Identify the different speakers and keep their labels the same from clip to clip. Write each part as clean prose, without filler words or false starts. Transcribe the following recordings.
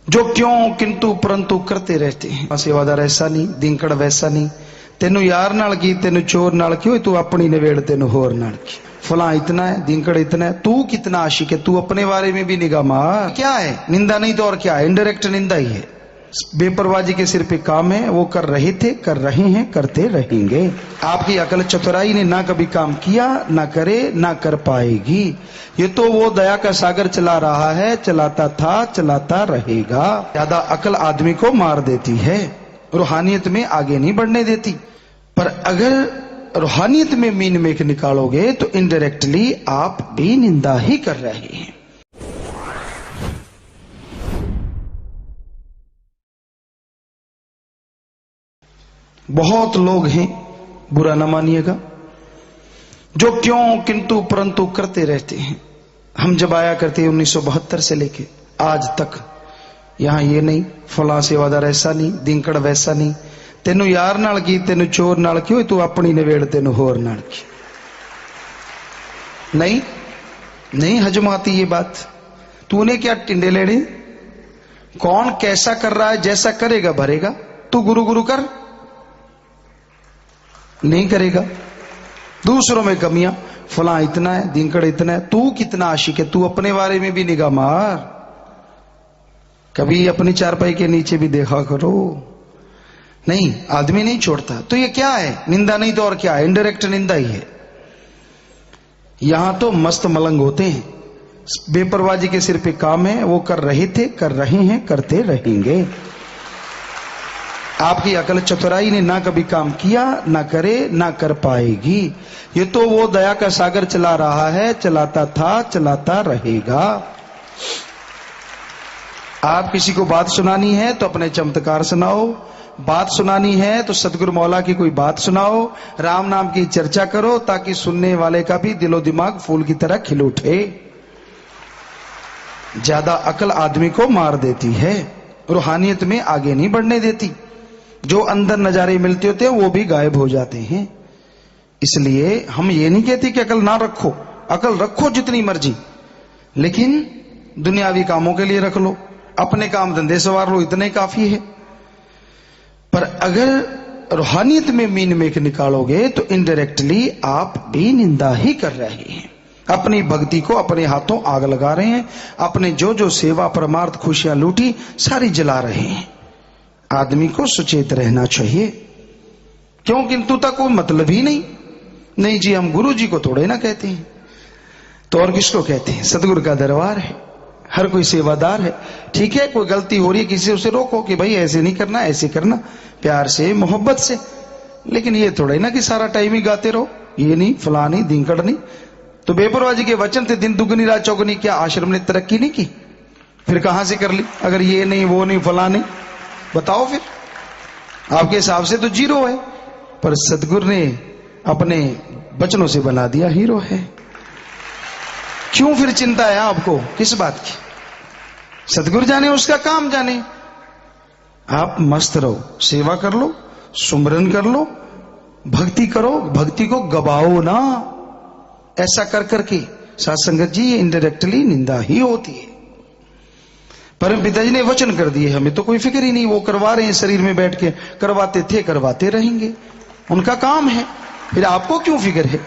Speaker 1: जो क्यों किंतु परंतु करते रहते हैं। सेवादार ऐसा नहीं, दिंकड़ वैसा नहीं, तेनू यार नाल की, तेनू चोर नाल की, तू अपनी नवेड़ तेनू होर नाल की। फला इतना है, दिंकड़ इतना है, तू कितना आशिक है, तू अपने बारे में भी निगाह मार। क्या है निंदा? नहीं तो और क्या है, इनडायरेक्ट निंदा ही है। बेपरवाजी के सिर पे काम है, वो कर रहे थे, कर रहे हैं, करते रहेंगे। आपकी अकल चतुराई ने ना कभी काम किया, ना करे, ना कर पाएगी। ये तो वो दया का सागर चला रहा है, चलाता था, चलाता रहेगा। ज्यादा अकल आदमी को मार देती है, रूहानियत में आगे नहीं बढ़ने देती। पर अगर रूहानियत में मीन मेख निकालोगे तो इनडायरेक्टली आप भी निंदा ही कर रहे हैं। बहुत लोग हैं, बुरा न मानिएगा, जो क्यों किंतु परंतु करते रहते हैं। हम जब आया करते 1972 से लेके आज तक, यहां ये नहीं, फला सेवादार ऐसा नहीं, दिंकड़ वैसा नहीं, तेनू यार नाल की, तेनू चोर नाल की, तू अपनी नवेड़ तेनू होर नाल की। नहीं नहीं हजम आती ये बात। तूने क्या टिंडे लेने? कौन कैसा कर रहा है, जैसा करेगा भरेगा। तू गुरु गुरु कर, नहीं करेगा। दूसरों में कमियां, फला इतना है, दिंकड़ इतना है, तू कितना आशिक है, तू अपने बारे में भी निगाह मार। कभी अपनी चारपाई के नीचे भी देखा करो। नहीं, आदमी नहीं छोड़ता। तो ये क्या है? निंदा नहीं तो और क्या है, इनडायरेक्ट निंदा ही है। यहां तो मस्त मलंग होते हैं, बेपरवाजी के सिर पे काम है, वो कर रहे थे, कर रहे हैं, करते रहेंगे। आपकी अकल चतुराई ने ना कभी काम किया, ना करे, ना कर पाएगी। ये तो वो दया का सागर चला रहा है, चलाता था, चलाता रहेगा। आप किसी को बात सुनानी है तो अपने चमत्कार सुनाओ, बात सुनानी है तो सतगुरु मौला की कोई बात सुनाओ, राम नाम की चर्चा करो, ताकि सुनने वाले का भी दिलो दिमाग फूल की तरह खिल उठे। ज्यादा अकल आदमी को मार देती है, रूहानियत में आगे नहीं बढ़ने देती। जो अंदर नजारे मिलते होते हैं वो भी गायब हो जाते हैं। इसलिए हम ये नहीं कहते कि अकल ना रखो, अकल रखो जितनी मर्जी, लेकिन दुनियावी कामों के लिए रख लो, अपने काम धंधे सवार लो, इतने काफी है। पर अगर रूहानियत में मीन मेख निकालोगे तो इनडायरेक्टली आप भी निंदा ही कर रहे हैं। अपनी भक्ति को अपने हाथों आग लगा रहे हैं, अपने जो जो सेवा परमार्थ खुशियां लूटी सारी जला रहे हैं। आदमी को सचेत रहना चाहिए। क्यों किंतु तक कोई मतलब ही नहीं। नहीं जी, हम गुरु जी को थोड़े ना कहते हैं, तो और किसको कहते हैं? सतगुरु का दरबार है, हर कोई सेवादार है। ठीक है, कोई गलती हो रही है किसी से, उसे रोको कि भाई ऐसे नहीं करना, ऐसे करना, प्यार से मोहब्बत से। लेकिन ये थोड़े ना कि सारा टाइम ही गाते रहो, ये नहीं, फला नहीं, दिंकड़ नहीं। तो बेपरवाजी के वचन थे, दिन दुगनी रात चौगनी। क्या आश्रम ने तरक्की नहीं की? फिर कहां से कर ली? अगर ये नहीं, वो नहीं, फला नहीं, बताओ फिर। आपके हिसाब से तो जीरो है, पर सतगुरु ने अपने बचनों से बना दिया हीरो है। क्यों फिर चिंता है आपको, किस बात की? सतगुरु जाने, उसका काम जाने। आप मस्त रहो, सेवा कर लो, सुमरन कर लो, भक्ति करो, भक्ति को गबाओ ना। ऐसा कर करके साथ संगत जी इनडायरेक्टली निंदा ही होती है। परम पिताजी ने वचन कर दिए, हमें तो कोई फिक्र ही नहीं, वो करवा रहे हैं शरीर में बैठ के, करवाते थे, करवाते रहेंगे, उनका काम है। फिर आपको क्यों फिक्र है?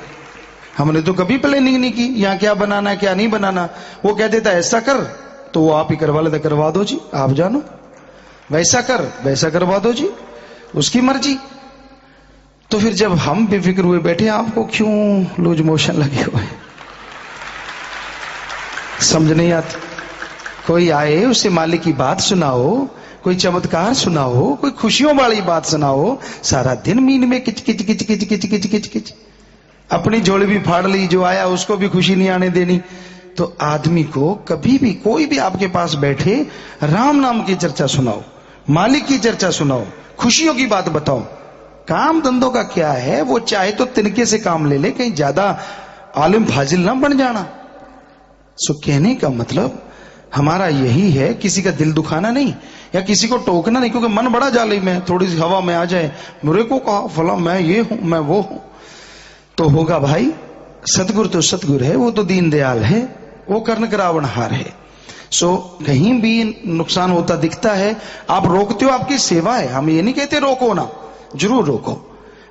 Speaker 1: हमने तो कभी प्लानिंग नहीं की यहां क्या बनाना है, क्या नहीं बनाना। वो कह देता ऐसा कर, तो वो आप ही करवा लेता, करवा दो जी, आप जानो। वैसा कर, वैसा करवा दो जी, उसकी मर्जी। तो फिर जब हम बेफिक्र हुए बैठे, आपको क्यों लूज मोशन लगे हुए? समझ नहीं आती। कोई आए, उसे मालिक की बात सुनाओ, कोई चमत्कार सुनाओ, कोई खुशियों वाली बात सुनाओ। सारा दिन मीन में किच किच किच किच किच किच किच किच, अपनी झोली भी फाड़ ली, जो आया उसको भी खुशी नहीं आने देनी। तो आदमी को कभी भी, कोई भी आपके पास बैठे, राम नाम की चर्चा सुनाओ, मालिक की चर्चा सुनाओ, खुशियों की बात बताओ। काम धंधों का क्या है, वो चाहे तो तिनके से काम ले ले, कहीं ज्यादा आलिम फाजिल ना बन जाना। सो कहने का मतलब हमारा यही है, किसी का दिल दुखाना नहीं, या किसी को टोकना नहीं, क्योंकि मन बड़ा जालिम है। थोड़ी सी हवा में आ जाए, मेरे को कहा फला, मैं ये हूं, मैं वो हूं, तो होगा भाई। सतगुरु तो सतगुरु है, वो तो दीन दयाल है, वो कर्ण करावनहार है। सो कहीं भी नुकसान होता दिखता है, आप रोकते हो, आपकी सेवा है, हम ये नहीं कहते रोको ना, जरूर रोको,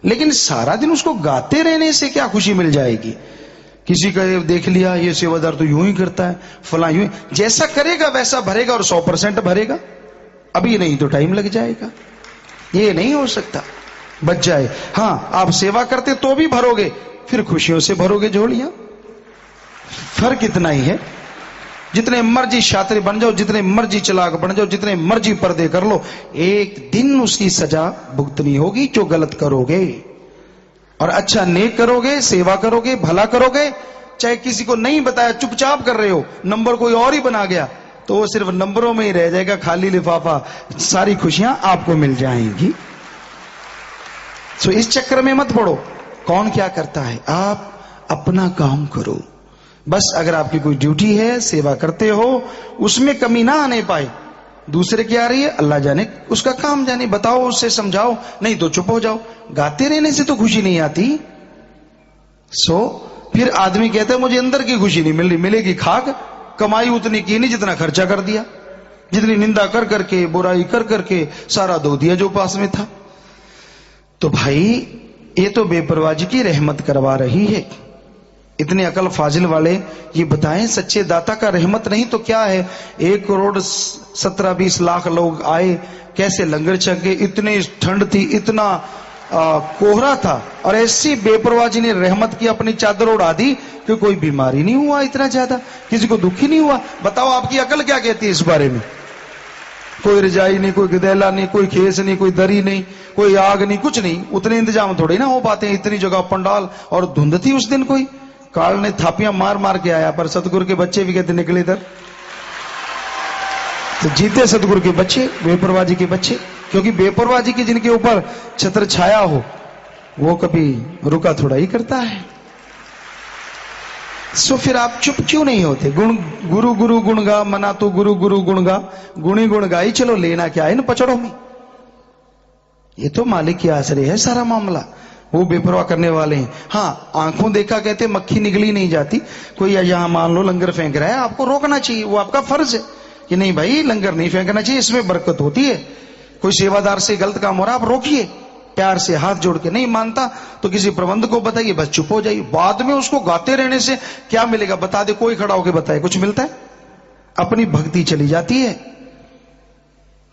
Speaker 1: लेकिन सारा दिन उसको गाते रहने से क्या खुशी मिल जाएगी। किसी का देख लिया, ये सेवादार तो यूं ही करता है, फला यूं, जैसा करेगा वैसा भरेगा और 100% भरेगा, अभी नहीं तो टाइम लग जाएगा, ये नहीं हो सकता, बच जाए। हाँ, आप सेवा करते तो भी भरोगे, फिर खुशियों से भरोगे झोलियां, फर्क इतना ही है। जितने मर्जी शातिर बन जाओ, जितने मर्जी चालाक बन जाओ, जितने मर्जी पर्दे कर लो, एक दिन उसकी सजा भुगतनी होगी जो गलत करोगे। और अच्छा नेक करोगे, सेवा करोगे, भला करोगे, चाहे किसी को नहीं बताया, चुपचाप कर रहे हो, नंबर कोई और ही बना गया, तो वो सिर्फ नंबरों में ही रह जाएगा, खाली लिफाफा, सारी खुशियां आपको मिल जाएंगी। सो इस चक्कर में मत पड़ो कौन क्या करता है, आप अपना काम करो बस। अगर आपकी कोई ड्यूटी है, सेवा करते हो, उसमें कमी ना आने पाए, दूसरे की आ रही है, अल्लाह जाने, उसका काम जाने, बताओ, उससे समझाओ, नहीं तो चुप हो जाओ। गाते रहने से तो खुशी नहीं आती। सो फिर आदमी कहता है मुझे अंदर की खुशी नहीं मिल रही, मिलेगी खाक, कमाई उतनी की नहीं जितना खर्चा कर दिया, जितनी निंदा कर करके, बुराई कर करके सारा धो दिया जो पास में था। तो भाई ये तो बेपरवाही की रहमत करवा रही है। इतने अकल फाजिल वाले ये बताएं, सच्चे दाता का रहमत नहीं तो क्या है। 1,17-20 लाख लोग आए, कैसे लंगर चख गए, इतनी ठंड थी, इतना कोहरा था, और ऐसी बेपरवाही ने रहमत की, अपनी चादर उड़ा दी कि कोई बीमारी नहीं हुआ, इतना ज्यादा किसी को दुखी नहीं हुआ। बताओ आपकी अकल क्या कहती है इस बारे में। कोई रजाई नहीं, कोई गदेला नहीं, कोई खेस नहीं, कोई दरी नहीं, कोई आग नहीं, कुछ नहीं। उतने इंतजाम थोड़े ना हो पाते हैं, इतनी जगह पंडाल, और धुंध थी उस दिन। कोई काल ने थापियां मार मार के आया, पर सतगुरु के बच्चे भी कहते निकले इधर, तो जीते सतगुरु के बच्चे, बेपरवाही के बच्चे। क्योंकि बेपरवाही की जिनके ऊपर छत्र छाया हो, वो कभी रुका थोड़ा ही करता है। सो फिर आप चुप क्यों नहीं होते। गुण गुरु गुरु गुण गा, मना तो गुरु गुरु गुण गा, गुणी गुण गाई चलो, लेना क्या है इन पचड़ों में। ये तो मालिक के आश्रय है सारा मामला, वो बेपरवाह करने वाले हैं। हाँ, आंखों देखा कहते मक्खी निकली नहीं जाती। कोई यहां मान लो लंगर फेंक रहा है, आपको रोकना चाहिए, वो आपका फर्ज है कि नहीं भाई लंगर नहीं फेंकना चाहिए, इसमें बरकत होती है। कोई सेवादार से गलत काम हो रहा है, आप रोकिए, प्यार से हाथ जोड़ के। नहीं मानता तो किसी प्रबंध को बताइए, बस चुप हो जाइए। बाद में उसको गाते रहने से क्या मिलेगा बता दे, कोई खड़ा होकर बताए कुछ मिलता है? अपनी भक्ति चली जाती है।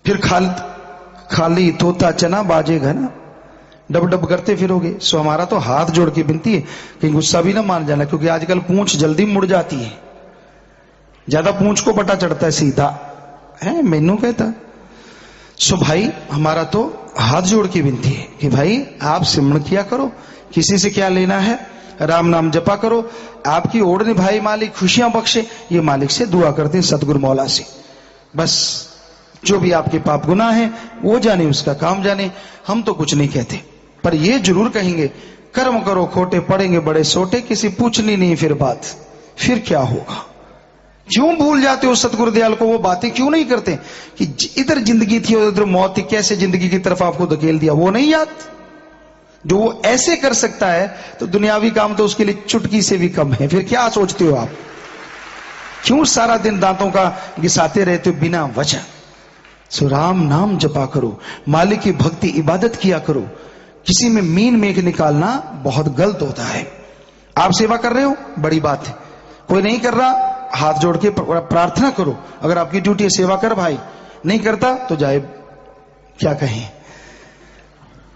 Speaker 1: फिर खाली तोता चना बाजेगा ना, डब डब करते फिरोगे। सो हमारा तो हाथ जोड़ के विनती है, कहीं गुस्सा भी ना मान जाना, क्योंकि आजकल पूंछ जल्दी मुड़ जाती है, ज्यादा पूंछ को पता चढ़ता है सीधा है, मैनू कहता। सो भाई हमारा तो हाथ जोड़ के विनती है कि भाई आप सिमरण किया करो, किसी से क्या लेना है, राम नाम जपा करो, आपकी ओर निभाए मालिक, खुशियां बख्शे, ये मालिक से दुआ करते हैं, सतगुरु मौला से। बस जो भी आपके पाप गुनाह है वो जाने, उसका काम जाने, हम तो कुछ नहीं कहते। पर ये जरूर कहेंगे, कर्म करो खोटे पड़ेंगे बड़े सोटे, किसी पूछनी नहीं फिर बात, फिर क्या होगा। क्यों भूल जाते हो सतगुरु दयाल को, वो बातें क्यों नहीं करते कि इधर जिंदगी थी और इधर मौत थी, कैसे जिंदगी की तरफ आपको धकेल दिया, वो नहीं याद। जो वो ऐसे कर सकता है तो दुनियावी काम तो उसके लिए चुटकी से भी कम है। फिर क्या सोचते हो आप, क्यों सारा दिन दांतों का घिसाते रहते हो बिना वजह। सो राम नाम जपा करो, मालिक की भक्ति इबादत किया करो। किसी में मीन मेघ निकालना बहुत गलत होता है। आप सेवा कर रहे हो, बड़ी बात है, कोई नहीं कर रहा, हाथ जोड़ के प्रार्थना करो। अगर आपकी ड्यूटी है सेवा कर भाई, नहीं करता तो जाए, क्या कहें,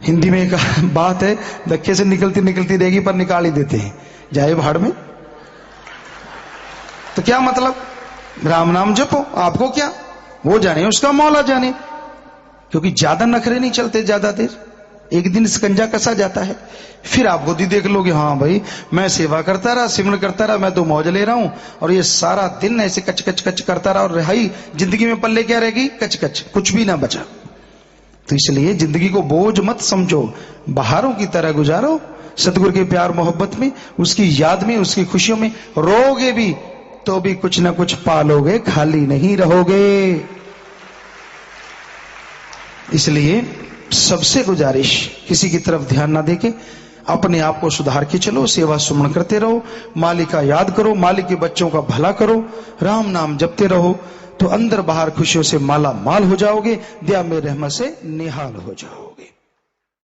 Speaker 1: हिंदी में एक बात है, धक्के से निकलती निकलती रहेगी पर निकाल ही देते हैं, जाए भाड़ में। तो क्या मतलब, राम नाम जपो, आपको क्या, वो जाने, उसका मौला जाने। क्योंकि ज्यादा नखरे नहीं चलते ज्यादा देर, एक दिन स्कंजा कसा जाता है, फिर आप खुद ही देख लोगे, हाँ भाई मैं सेवा करता रहा, सिमरण करता रहा, मैं तो मौज ले रहा हूं, और ये सारा दिन ऐसे कच कच कच करता रहा, और रिहाई जिंदगी में पल्ले क्या रहेगी, कच कच, कुछ भी ना बचा। तो इसलिए जिंदगी को बोझ मत समझो, बहारों की तरह गुजारो, सतगुरु के प्यार मोहब्बत में, उसकी याद में, उसकी खुशियों में। रोगे भी तो भी कुछ ना कुछ पालोगे, खाली नहीं रहोगे। इसलिए सबसे गुजारिश, किसी की तरफ ध्यान ना देके अपने आप को सुधार के चलो, सेवा सुमन करते रहो, मालिक का याद करो, मालिक के बच्चों का भला करो, राम नाम जपते रहो, तो अंदर बाहर खुशियों से माला माल हो जाओगे, दया में रहमत से निहाल हो जाओगे।